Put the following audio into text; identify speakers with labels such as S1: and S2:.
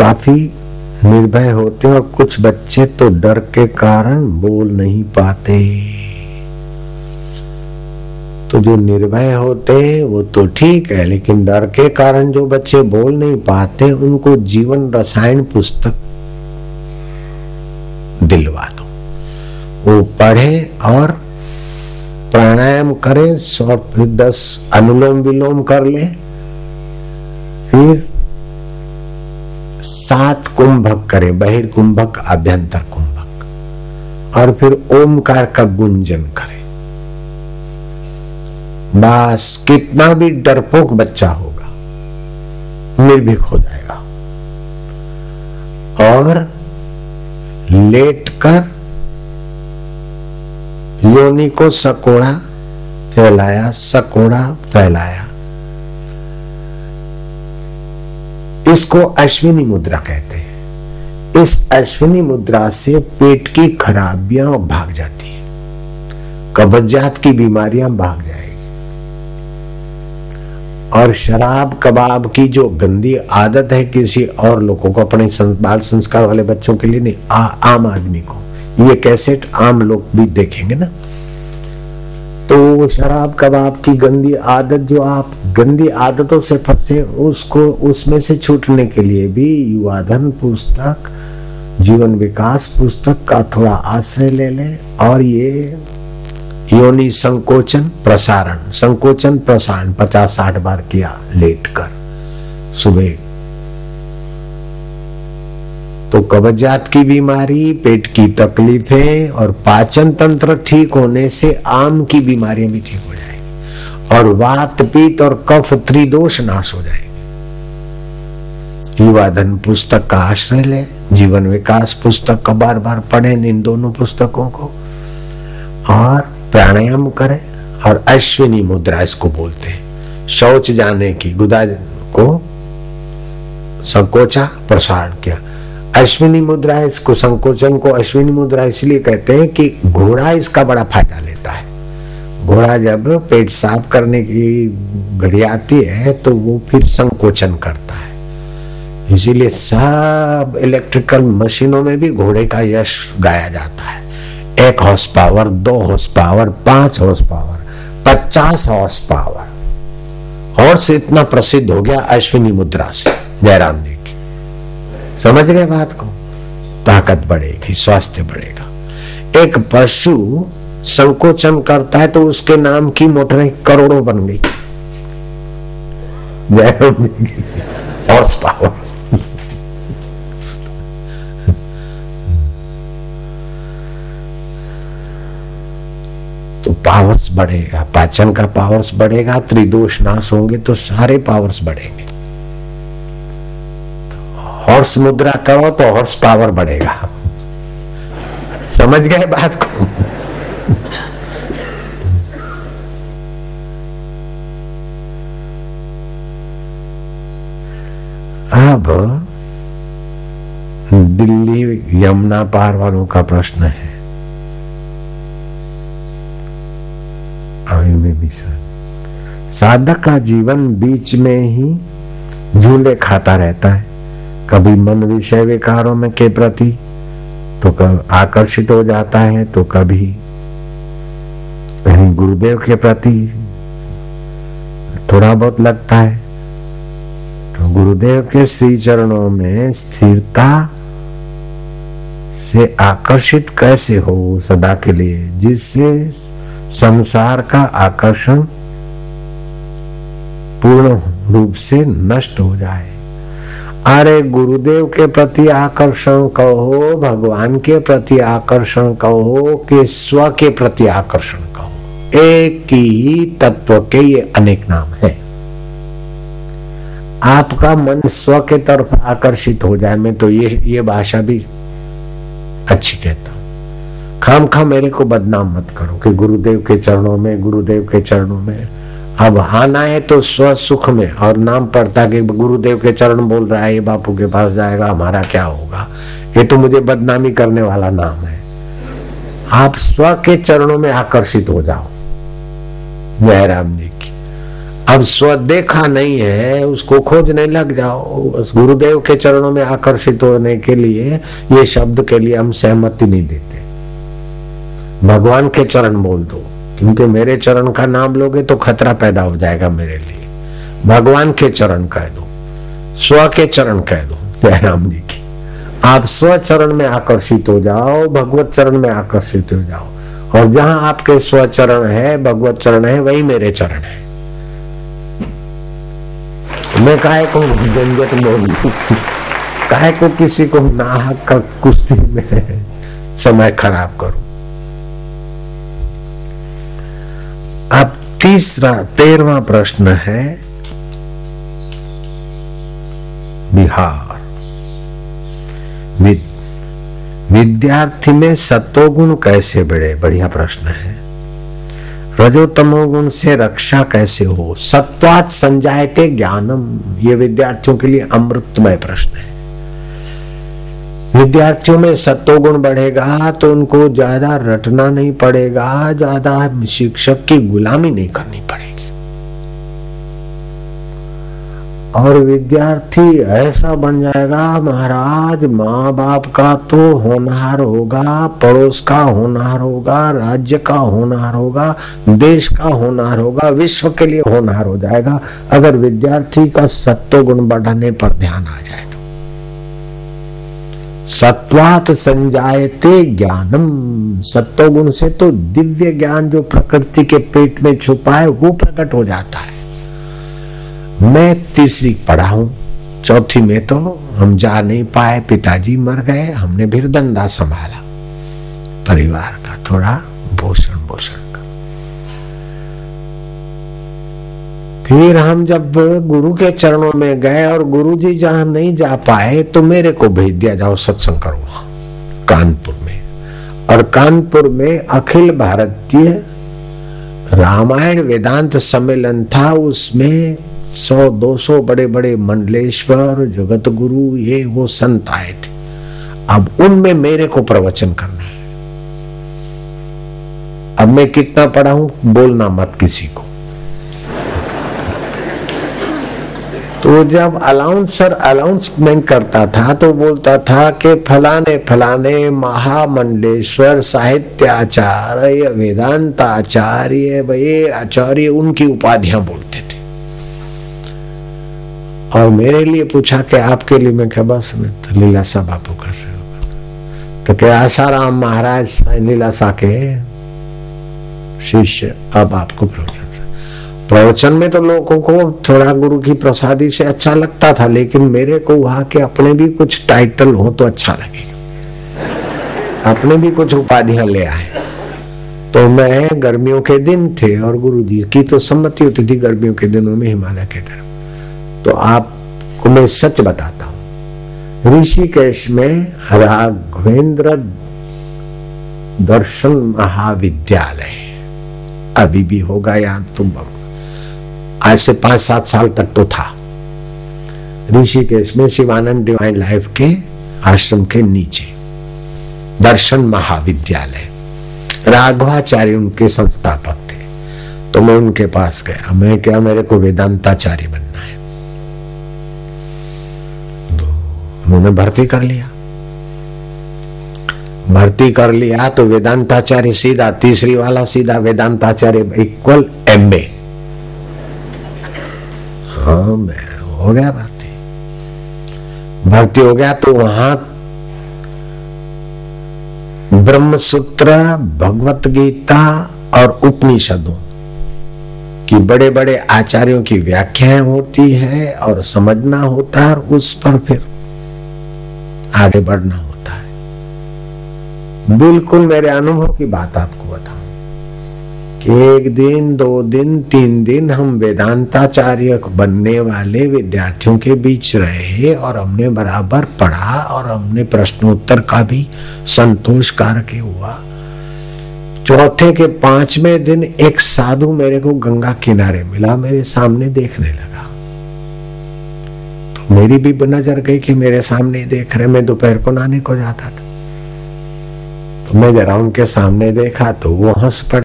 S1: काफी निर्भय होते हैं और कुछ बच्चे तो डर के कारण बोल नहीं पाते। तो जो निर्भय होते हैं वो तो ठीक है, लेकिन डर के कारण जो बच्चे बोल नहीं पाते उनको जीवन रसायन पुस्तक दिलवा दो, वो पढ़े और प्राणायाम करे, 110 अनुलोम विलोम कर ले, फिर 7 कुंभक करें, बहिर्कुंभक आभ्यंतर कुंभक, और फिर ओमकार का गुंजन करें। बस कितना भी डरपोक बच्चा होगा निर्भीक हो जाएगा। और लेटकर योनि को सकोड़ा फैलाया, सकोड़ा फैलाया, इसको अश्विनी मुद्रा कहते हैं। इस अश्विनी मुद्रा से पेट की खराबियां भाग जाती हैं, कब्जियत की बीमारियां भाग जाएगी, और शराब कबाब की जो गंदी आदत है किसी और लोगों को, अपने बाल संस्कार वाले बच्चों के लिए नहीं, आम आदमी को, ये कैसेट आम लोग भी देखेंगे ना, तो शराब कबाब की गंदी आदत, जो आप गंदी आदतों से फंसे, उसको उसमें से छूटने के लिए भी युवाधन पुस्तक, जीवन विकास पुस्तक का थोड़ा आश्रय ले ले। और ये योनि संकोचन प्रसारण, संकोचन प्रसारण 50-60 बार किया लेटकर सुबह, तो कब्जियत की बीमारी, पेट की तकलीफें और पाचन तंत्र ठीक होने से आम की बीमारियां भी ठीक हो जाएगी, और वात पित्त और कफ त्रिदोष नाश हो जाएंगे। युवाधन पुस्तक का आश्रय ले, जीवन विकास पुस्तक का बार बार पढ़े इन दोनों पुस्तकों को, और प्राणायाम करें, और अश्विनी मुद्रा इसको बोलते हैं। शौच जाने की, गुदा को संकोचा प्रसारण किया, अश्विनी मुद्रा, इसको संकोचन को अश्विनी मुद्रा इसलिए कहते हैं कि घोड़ा इसका बड़ा फायदा लेता है। घोड़ा जब पेट साफ करने की घड़ी आती है तो वो फिर संकोचन करता है, इसीलिए सब इलेक्ट्रिकल मशीनों में भी घोड़े का यश गाया जाता है। 1 horse power, 2 horse power, 5 horse power, 50 horse power, horse इतना प्रसिद्ध हो गया अश्विनी मुद्रा से। जयराम जी की समझ गए बात को? ताकत बढ़ेगी, स्वास्थ्य बढ़ेगा। एक पशु संकोचन करता है तो उसके नाम की मोटरें करोड़ों बन गई। जयराम जी की हॉर्स पावर। तो पावर्स बढ़ेगा, पाचन का पावर्स बढ़ेगा, त्रिदोष नाश होंगे तो सारे पावर्स बढ़ेंगे। तो हॉर्स मुद्रा करो तो हॉर्स पावर बढ़ेगा। समझ गए बात को? अब दिल्ली यमुना पार वालों का प्रश्न है, में भी साधक का जीवन बीच में ही झूले खाता रहता है, कभी मन विषय विकारों में के प्रति तो आकर्षित हो जाता है, तो कभी कहीं गुरुदेव के प्रति थोड़ा बहुत लगता है। तो गुरुदेव के श्री चरणों में स्थिरता से आकर्षित कैसे हो सदा के लिए, जिससे संसार का आकर्षण पूर्ण रूप से नष्ट हो जाए। अरे गुरुदेव के प्रति आकर्षण कहो, भगवान के प्रति आकर्षण कहो, कि स्व के प्रति आकर्षण कहो, एक ही तत्व के ये अनेक नाम है। आपका मन स्व के तरफ आकर्षित हो जाए, मैं तो ये भाषा भी अच्छी कहता हूं। खामखा मेरे को बदनाम मत करो कि गुरुदेव के चरणों में, गुरुदेव के चरणों में। अब आना है तो स्व सुख में, और नाम पड़ता कि गुरुदेव के चरण बोल रहा है, ये बापू के पास जाएगा, हमारा क्या होगा, ये तो मुझे बदनामी करने वाला नाम है। आप स्व के चरणों में आकर्षित हो जाओ। जयराम जी की अब स्व देखा नहीं है, उसको खोजने लग जाओ। बस गुरुदेव के चरणों में आकर्षित होने के लिए ये शब्द के लिए हम सहमति नहीं देते। भगवान के चरण बोल दो, क्योंकि मेरे चरण का नाम लोगे तो खतरा पैदा हो जाएगा मेरे लिए। भगवान के चरण कह दो, स्व के चरण कह दो जयराम जी की। आप स्व चरण में आकर्षित हो जाओ, भगवत चरण में आकर्षित हो जाओ, और जहां आपके स्व चरण है, भगवत चरण है, वही मेरे चरण है। मैं काहे को झंझट बोलूं, काहे को किसी को नाहक का कुश्ती में समय खराब करूं। अब 13वां प्रश्न है बिहार। विद्यार्थी में सत्वगुण कैसे बढ़े? बढ़िया प्रश्न है। रजोतमो से रक्षा कैसे हो? सत्वात् संजायते ज्ञानम, ये विद्यार्थियों के लिए अमृतमय प्रश्न है। विद्यार्थियों में सत्वगुण बढ़ेगा तो उनको ज्यादा रटना नहीं पड़ेगा, ज्यादा शिक्षक की गुलामी नहीं करनी पड़ेगी, और विद्यार्थी ऐसा बन जाएगा महाराज, माँ बाप का तो होनहार होगा, पड़ोस का होनहार होगा, राज्य का होनहार होगा, देश का होनहार होगा, विश्व के लिए होनहार हो जाएगा, अगर विद्यार्थी का सत्वगुण बढ़ाने पर ध्यान आ जाए तो। सत्वात् संजायते ज्ञानम, सत्वगुण से तो दिव्य ज्ञान जो प्रकृति के पेट में छुपा है वो प्रकट हो जाता है। मैं तीसरी पढ़ा हूं, चौथी में तो हम जा नहीं पाए, पिताजी मर गए, हमने फिर धंधा संभाला परिवार का, थोड़ा भूषण का। फिर हम जब गुरु के चरणों में गए और गुरुजी जहां नहीं जा पाए तो मेरे को भेज दिया, जाओ सत्संग करो कानपुर में। और कानपुर में अखिल भारतीय रामायण वेदांत सम्मेलन था, उसमें 100-200 बड़े बड़े मंडलेश्वर, जगत गुरु, ये वो संत आए थे। अब उनमें मेरे को प्रवचन करना है। अब मैं कितना पढ़ा हूं, बोलना मत किसी को। तो जब अलाउंसर अलाउंसमेंट करता था तो बोलता था कि फलाने फलाने महामंडलेश्वर साहित्याचार्य, वेदांताचार्य, ये आचार्य, उनकी उपाधियां बोलते थे। और मेरे लिए पूछा कि आपके लिए, मैं क्या बस में तो लीलाशाह बापू कर रहे हो, तो क्या आसाराम महाराज लीलाशाह के शिष्य, अब आपको प्रवचन में तो लोगों को थोड़ा गुरु की प्रसादी से अच्छा लगता था, लेकिन मेरे को वहां के अपने भी कुछ टाइटल हो तो अच्छा लगेगा, अपने भी कुछ उपाधियां ले आए। तो मैं, गर्मियों के दिन थे और गुरु जी की तो सम्मति होती थी गर्मियों के दिनों में हिमालय के तरफ। तो आपको मैं सच बताता हूं, ऋषिकेश में राघवेंद्र दर्शन महाविद्यालय अभी भी होगा या तुम, आज से 5-7 साल तक तो था, ऋषिकेश में शिवानंद डिवाइन लाइफ के आश्रम के नीचे दर्शन महाविद्यालय, राघवाचार्य उनके संस्थापक थे। तो मैं उनके पास गया, मैं क्या, मेरे को वेदांताचार्य बनना है। उन्होंने भर्ती कर लिया तो वेदांताचार्य सीधा, तीसरी वाला सीधा वेदांताचार्य इक्वल MA। हाँ, मैं हो गया भर्ती हो गया। तो वहां ब्रह्मसूत्र, भगवत गीता और उपनिषदों की बड़े बड़े आचार्यों की व्याख्याएं होती है और समझना होता है, और उस पर फिर आगे बढ़ना होता है। बिल्कुल मेरे अनुभव की बात आपको बताऊं कि 1 दिन, 2 दिन, 3 दिन हम वेदांताचार्य बनने वाले विद्यार्थियों के बीच रहे और हमने बराबर पढ़ा और हमने प्रश्नोत्तर का भी संतोषकारक हुआ। चौथे के 5वें दिन एक साधु मेरे को गंगा किनारे मिला, मेरे सामने देखने लगा। तो मेरी भी नजर गई कि मेरे सामने देख रहे। मैं दोपहर को नहाने को जाता था, तो मैं जरा उनके सामने देखा तो वो हंस पड़े।